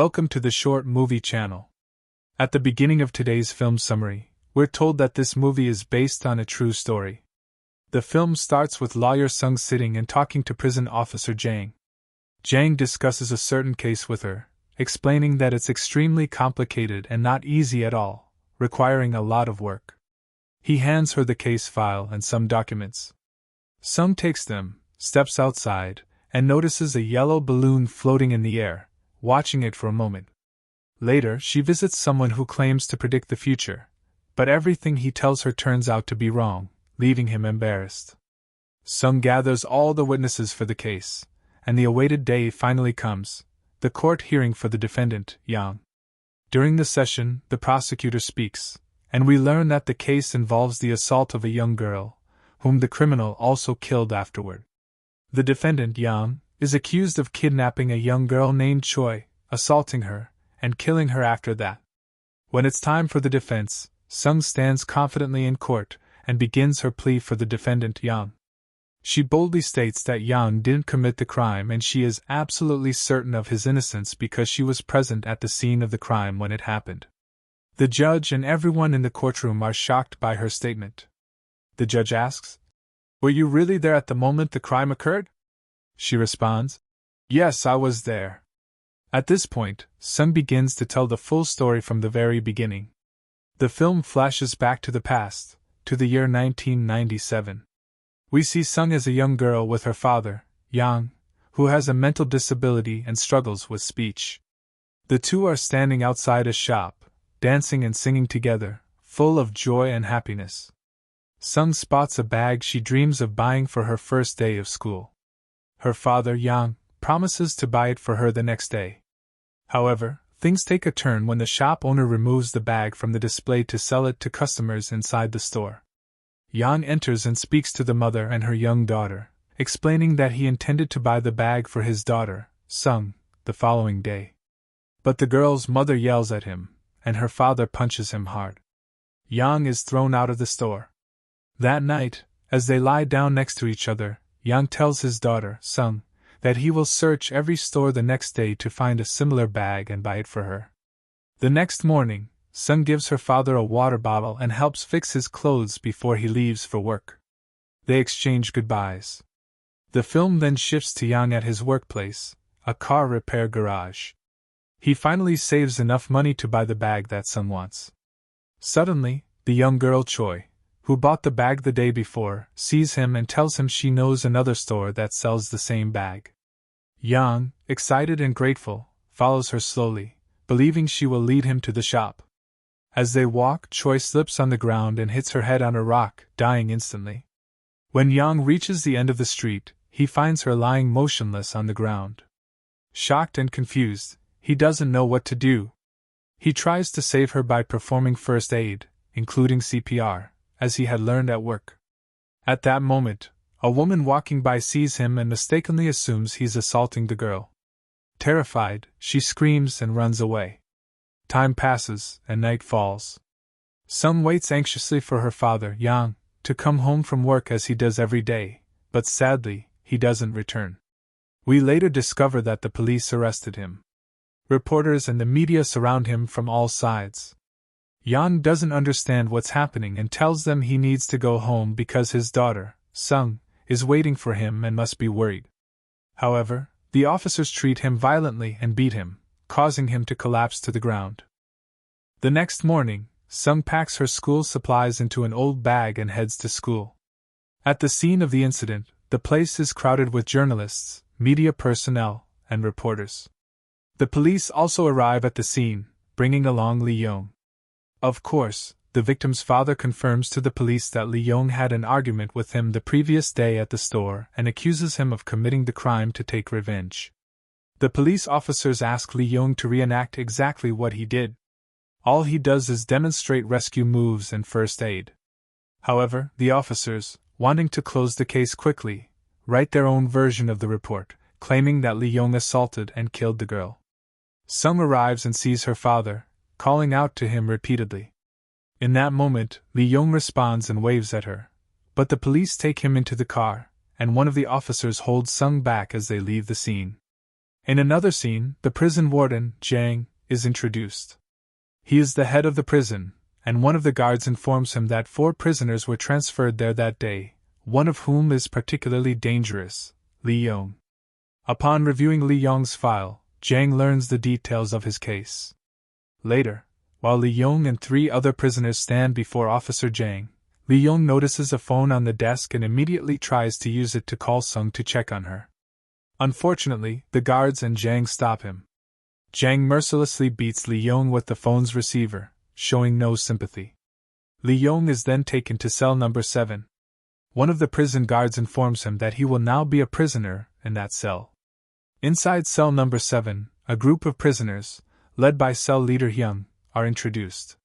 Welcome to the Short Movie Channel. At the beginning of today's film summary, we're told that this movie is based on a true story. The film starts with lawyer Sung sitting and talking to prison officer Jang. Jang discusses a certain case with her, explaining that it's extremely complicated and not easy at all, requiring a lot of work. He hands her the case file and some documents. Sung takes them, steps outside, and notices a yellow balloon floating in the air, watching it for a moment. Later, she visits someone who claims to predict the future, but everything he tells her turns out to be wrong, leaving him embarrassed. Sung gathers all the witnesses for the case, and the awaited day finally comes, the court hearing for the defendant, Yang. During the session, the prosecutor speaks, and we learn that the case involves the assault of a young girl, whom the criminal also killed afterward. The defendant, Yang, is accused of kidnapping a young girl named Choi, assaulting her, and killing her after that. When it's time for the defense, Sung stands confidently in court and begins her plea for the defendant, Yang. She boldly states that Yang didn't commit the crime and she is absolutely certain of his innocence because she was present at the scene of the crime when it happened. The judge and everyone in the courtroom are shocked by her statement. The judge asks, "Were you really there at the moment the crime occurred?" She responds, "Yes, I was there." At this point, Sung begins to tell the full story from the very beginning. The film flashes back to the past, to the year 1997. We see Sung as a young girl with her father, Yang, who has a mental disability and struggles with speech. The two are standing outside a shop, dancing and singing together, full of joy and happiness. Sung spots a bag she dreams of buying for her first day of school. Her father, Yang, promises to buy it for her the next day. However, things take a turn when the shop owner removes the bag from the display to sell it to customers inside the store. Yang enters and speaks to the mother and her young daughter, explaining that he intended to buy the bag for his daughter, Sung, the following day. But the girl's mother yells at him, and her father punches him hard. Yang is thrown out of the store. That night, as they lie down next to each other, Yang tells his daughter, Sung, that he will search every store the next day to find a similar bag and buy it for her. The next morning, Sung gives her father a water bottle and helps fix his clothes before he leaves for work. They exchange goodbyes. The film then shifts to Yang at his workplace, a car repair garage. He finally saves enough money to buy the bag that Sung wants. Suddenly, the young girl Choi, who bought the bag the day before, sees him and tells him she knows another store that sells the same bag. Yang, excited and grateful, follows her slowly, believing she will lead him to the shop. As they walk, Choi slips on the ground and hits her head on a rock, dying instantly. When Yang reaches the end of the street, he finds her lying motionless on the ground. Shocked and confused, he doesn't know what to do. He tries to save her by performing first aid, including CPR, as he had learned at work. At that moment, a woman walking by sees him and mistakenly assumes he's assaulting the girl. Terrified, she screams and runs away. Time passes, and night falls. Sung waits anxiously for her father, Yang, to come home from work as he does every day, but sadly, he doesn't return. We later discover that the police arrested him. Reporters and the media surround him from all sides. Yang doesn't understand what's happening and tells them he needs to go home because his daughter, Sung, is waiting for him and must be worried. However, the officers treat him violently and beat him, causing him to collapse to the ground. The next morning, Sung packs her school supplies into an old bag and heads to school. At the scene of the incident, the place is crowded with journalists, media personnel, and reporters. The police also arrive at the scene, bringing along Lee Yong. Of course, the victim's father confirms to the police that Lee Yong had an argument with him the previous day at the store and accuses him of committing the crime to take revenge. The police officers ask Lee Yong to reenact exactly what he did. All he does is demonstrate rescue moves and first aid. However, the officers, wanting to close the case quickly, write their own version of the report, claiming that Lee Yong assaulted and killed the girl. Sung arrives and sees her father, calling out to him repeatedly. In that moment, Lee Yong responds and waves at her, but the police take him into the car, and one of the officers holds Sung back as they leave the scene. In another scene, the prison warden, Jang, is introduced. He is the head of the prison, and one of the guards informs him that 4 prisoners were transferred there that day, one of whom is particularly dangerous, Lee Yong. Upon reviewing Lee Yong's file, Jang learns the details of his case. Later, while Lee Yong and 3 other prisoners stand before Officer Jang, Lee Yong notices a phone on the desk and immediately tries to use it to call Sung to check on her. Unfortunately, the guards and Jang stop him. Jang mercilessly beats Lee Yong with the phone's receiver, showing no sympathy. Lee Yong is then taken to cell number 7. One of the prison guards informs him that he will now be a prisoner in that cell. Inside cell number 7, a group of prisoners, led by cell leader Hyung, are introduced.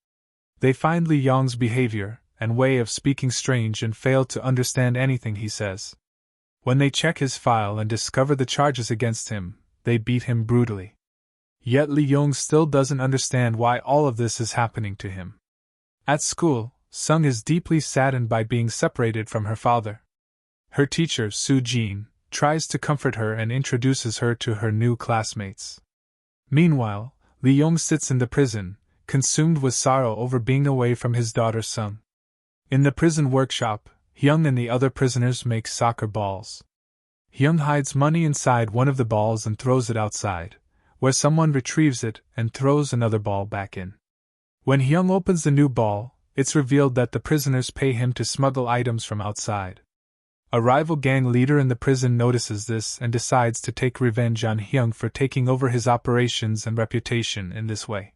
They find Lee Yong's behavior and way of speaking strange and fail to understand anything he says. When they check his file and discover the charges against him, they beat him brutally. Yet Lee Yong still doesn't understand why all of this is happening to him. At school, Sung is deeply saddened by being separated from her father. Her teacher, Soo Jin, tries to comfort her and introduces her to her new classmates. Meanwhile, Lee Yong sits in the prison, consumed with sorrow over being away from his daughter Sung. In the prison workshop, Hyung and the other prisoners make soccer balls. Hyung hides money inside one of the balls and throws it outside, where someone retrieves it and throws another ball back in. When Hyung opens the new ball, it's revealed that the prisoners pay him to smuggle items from outside. A rival gang leader in the prison notices this and decides to take revenge on Hyung for taking over his operations and reputation in this way.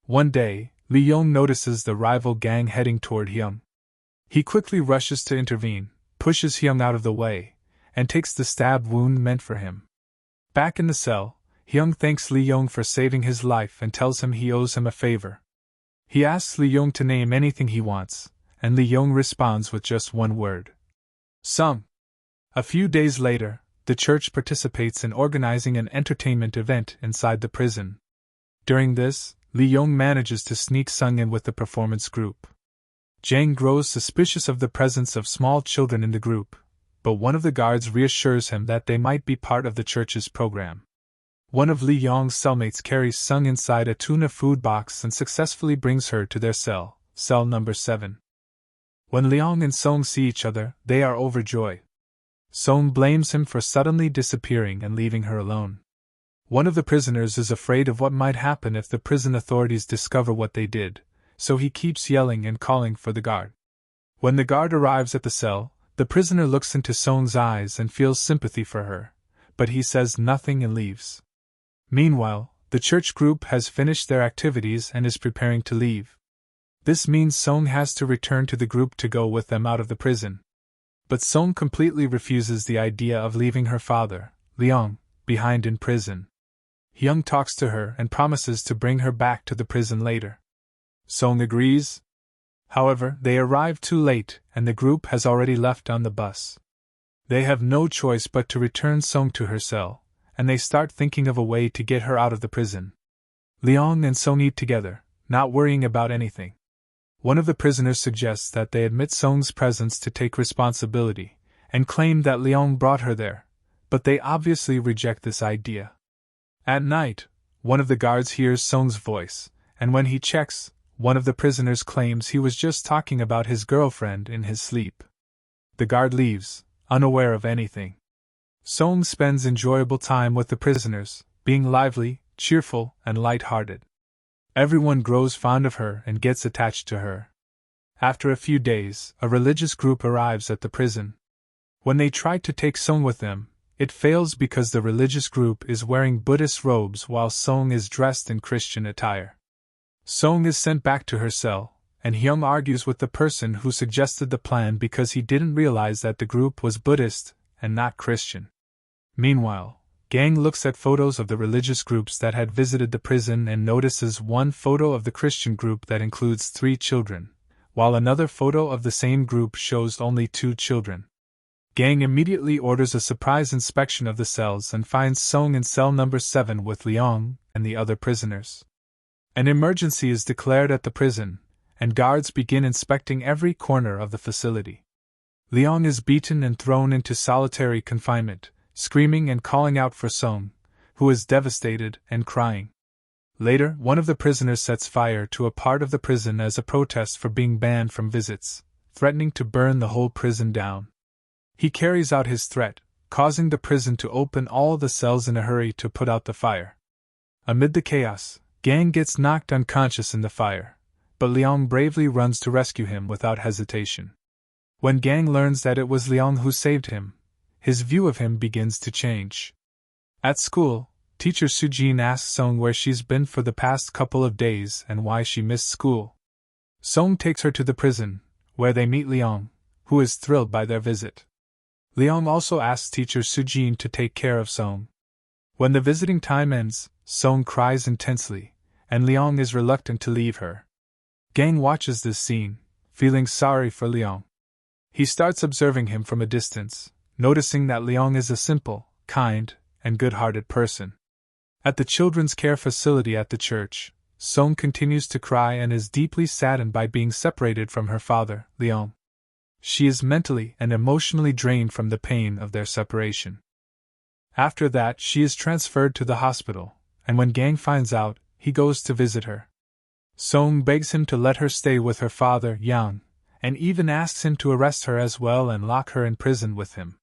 One day, Lee Yong notices the rival gang heading toward Hyung. He quickly rushes to intervene, pushes Hyung out of the way, and takes the stab wound meant for him. Back in the cell, Hyung thanks Lee Yong for saving his life and tells him he owes him a favor. He asks Lee Yong to name anything he wants, and Lee Yong responds with just one word: Sung. A few days later, the church participates in organizing an entertainment event inside the prison. During this, Lee Yong manages to sneak Sung in with the performance group. Jang grows suspicious of the presence of small children in the group, but one of the guards reassures him that they might be part of the church's program. One of Lee Yong's cellmates carries Sung inside a tuna food box and successfully brings her to their cell, cell number 7. When Leong and Sung see each other, they are overjoyed. Sung blames him for suddenly disappearing and leaving her alone. One of the prisoners is afraid of what might happen if the prison authorities discover what they did, so he keeps yelling and calling for the guard. When the guard arrives at the cell, the prisoner looks into Sung's eyes and feels sympathy for her, but he says nothing and leaves. Meanwhile, the church group has finished their activities and is preparing to leave. This means Sung has to return to the group to go with them out of the prison. But Sung completely refuses the idea of leaving her father, Leong, behind in prison. Hyung talks to her and promises to bring her back to the prison later. Sung agrees. However, they arrive too late and the group has already left on the bus. They have no choice but to return Sung to her cell, and they start thinking of a way to get her out of the prison. Leong and Sung eat together, not worrying about anything. One of the prisoners suggests that they admit Sung's presence to take responsibility, and claim that Leong brought her there, but they obviously reject this idea. At night, one of the guards hears Sung's voice, and when he checks, one of the prisoners claims he was just talking about his girlfriend in his sleep. The guard leaves, unaware of anything. Sung spends enjoyable time with the prisoners, being lively, cheerful, and light-hearted. Everyone grows fond of her and gets attached to her. After a few days, a religious group arrives at the prison. When they try to take Sung with them, it fails because the religious group is wearing Buddhist robes while Sung is dressed in Christian attire. Sung is sent back to her cell, and Hyung argues with the person who suggested the plan because he didn't realize that the group was Buddhist and not Christian. Meanwhile, Gang looks at photos of the religious groups that had visited the prison and notices one photo of the Christian group that includes 3 children, while another photo of the same group shows only 2 children. Gang immediately orders a surprise inspection of the cells and finds Sung in cell number 7 with Leong and the other prisoners. An emergency is declared at the prison, and guards begin inspecting every corner of the facility. Leong is beaten and thrown into solitary confinement, screaming and calling out for Sung, who is devastated and crying. Later, one of the prisoners sets fire to a part of the prison as a protest for being banned from visits, threatening to burn the whole prison down. He carries out his threat, causing the prison to open all the cells in a hurry to put out the fire. Amid the chaos, Gang gets knocked unconscious in the fire, but Liang bravely runs to rescue him without hesitation. When Gang learns that it was Liang who saved him, his view of him begins to change. At school, teacher Sujin asks Song where she's been for the past couple of days and why she missed school. Song takes her to the prison, where they meet Liang, who is thrilled by their visit. Liang also asks teacher Sujin to take care of Song. When the visiting time ends, Song cries intensely, and Liang is reluctant to leave her. Gang watches this scene, feeling sorry for Liang. He starts observing him from a distance, noticing that Liang is a simple, kind, and good-hearted person. At the children's care facility at the church, Song continues to cry and is deeply saddened by being separated from her father, Liang. She is mentally and emotionally drained from the pain of their separation. After that, she is transferred to the hospital, and when Gang finds out, he goes to visit her. Song begs him to let her stay with her father, Yang, and even asks him to arrest her as well and lock her in prison with him.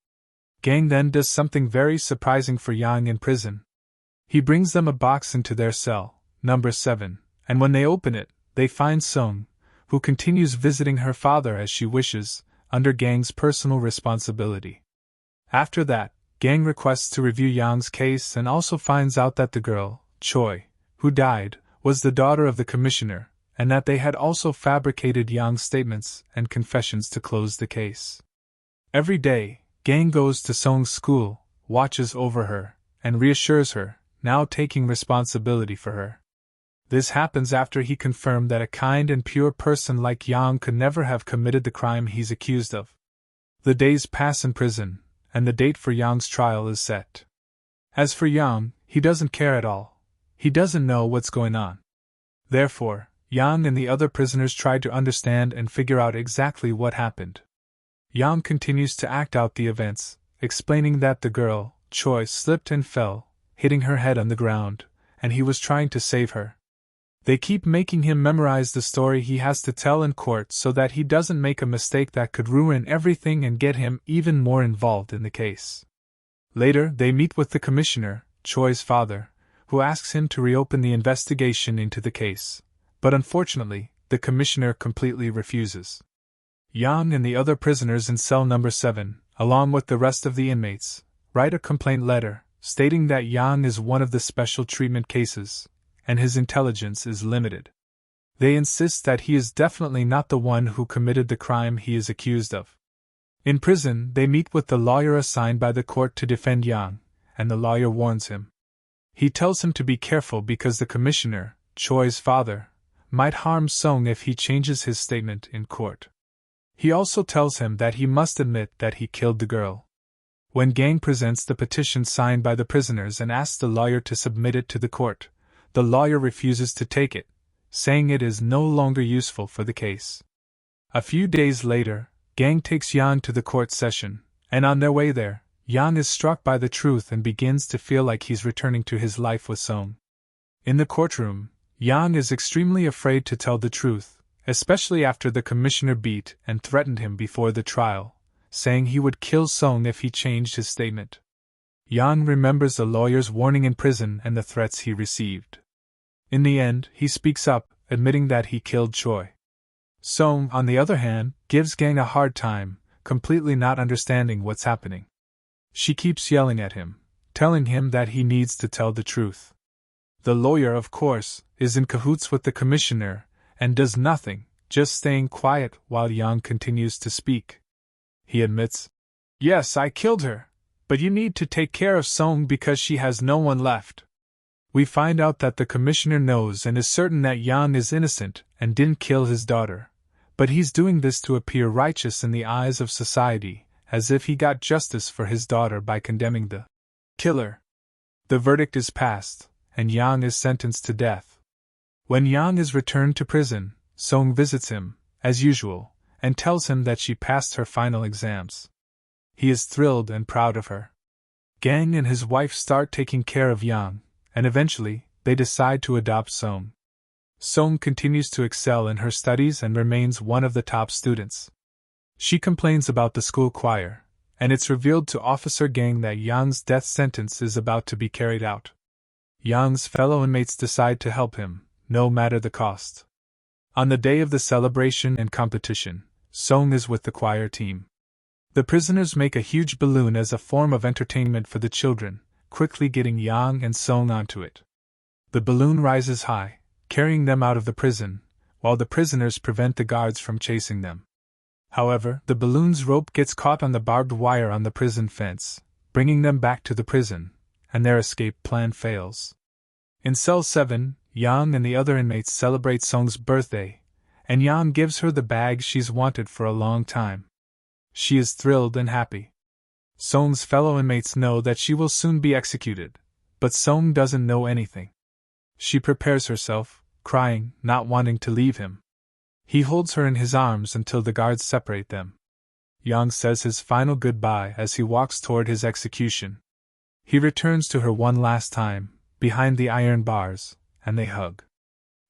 Gang then does something very surprising for Yang in prison. He brings them a box into their cell, number 7, and when they open it, they find Song, who continues visiting her father as she wishes, under Gang's personal responsibility. After that, Gang requests to review Yang's case and also finds out that the girl, Choi, who died, was the daughter of the commissioner, and that they had also fabricated Yang's statements and confessions to close the case. Every day, Gang goes to Song's school, watches over her, and reassures her, now taking responsibility for her. This happens after he confirmed that a kind and pure person like Yang could never have committed the crime he's accused of. The days pass in prison, and the date for Yang's trial is set. As for Yang, he doesn't care at all. He doesn't know what's going on. Therefore, Yang and the other prisoners try to understand and figure out exactly what happened. Yang continues to act out the events, explaining that the girl, Choi, slipped and fell, hitting her head on the ground, and he was trying to save her. They keep making him memorize the story he has to tell in court so that he doesn't make a mistake that could ruin everything and get him even more involved in the case. Later, they meet with the commissioner, Choi's father, who asks him to reopen the investigation into the case, but unfortunately, the commissioner completely refuses. Yang and the other prisoners in cell number 7, along with the rest of the inmates, write a complaint letter, stating that Yang is one of the special treatment cases, and his intelligence is limited. They insist that he is definitely not the one who committed the crime he is accused of. In prison, they meet with the lawyer assigned by the court to defend Yang, and the lawyer warns him. He tells him to be careful because the commissioner, Choi's father, might harm Song if he changes his statement in court. He also tells him that he must admit that he killed the girl. When Gang presents the petition signed by the prisoners and asks the lawyer to submit it to the court, the lawyer refuses to take it, saying it is no longer useful for the case. A few days later, Gang takes Yang to the court session, and on their way there, Yang is struck by the truth and begins to feel like he's returning to his life with Song. In the courtroom, Yang is extremely afraid to tell the truth, especially after the commissioner beat and threatened him before the trial, saying he would kill Song if he changed his statement. Yang remembers the lawyer's warning in prison and the threats he received. In the end, he speaks up, admitting that he killed Choi. Song, on the other hand, gives Gang a hard time, completely not understanding what's happening. She keeps yelling at him, telling him that he needs to tell the truth. The lawyer, of course, is in cahoots with the commissioner, and does nothing, just staying quiet while Yang continues to speak. He admits, "Yes, I killed her, but you need to take care of Song because she has no one left." We find out that the commissioner knows and is certain that Yang is innocent and didn't kill his daughter, but he's doing this to appear righteous in the eyes of society, as if he got justice for his daughter by condemning the killer. The verdict is passed, and Yang is sentenced to death. When Yang is returned to prison, Song visits him, as usual, and tells him that she passed her final exams. He is thrilled and proud of her. Gang and his wife start taking care of Yang, and eventually, they decide to adopt Song. Song continues to excel in her studies and remains one of the top students. She complains about the school choir, and it's revealed to Officer Gang that Yang's death sentence is about to be carried out. Yang's fellow inmates decide to help him, no matter the cost. On the day of the celebration and competition, Song is with the choir team. The prisoners make a huge balloon as a form of entertainment for the children, quickly getting Yang and Song onto it. The balloon rises high, carrying them out of the prison, while the prisoners prevent the guards from chasing them. However, the balloon's rope gets caught on the barbed wire on the prison fence, bringing them back to the prison, and their escape plan fails. In Cell 7, Yang and the other inmates celebrate Song's birthday, and Yang gives her the bag she's wanted for a long time. She is thrilled and happy. Song's fellow inmates know that she will soon be executed, but Song doesn't know anything. She prepares herself, crying, not wanting to leave him. He holds her in his arms until the guards separate them. Yang says his final goodbye as he walks toward his execution. He returns to her one last time, behind the iron bars, and they hug.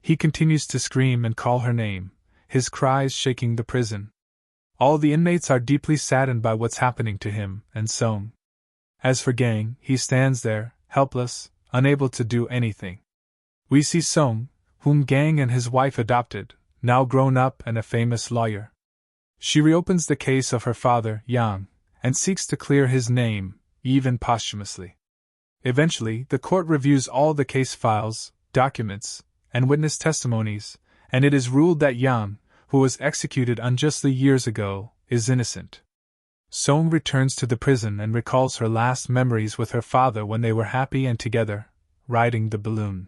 He continues to scream and call her name, his cries shaking the prison. All the inmates are deeply saddened by what's happening to him and Song. As for Gang, he stands there, helpless, unable to do anything. We see Song, whom Gang and his wife adopted, now grown up and a famous lawyer. She reopens the case of her father, Yang, and seeks to clear his name, even posthumously. Eventually, the court reviews all the case files, documents, and witness testimonies, and it is ruled that Yang, who was executed unjustly years ago, is innocent. Song returns to the prison and recalls her last memories with her father when they were happy and together, riding the balloon.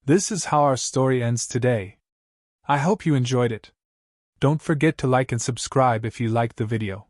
This is how our story ends today. I hope you enjoyed it. Don't forget to like and subscribe if you liked the video.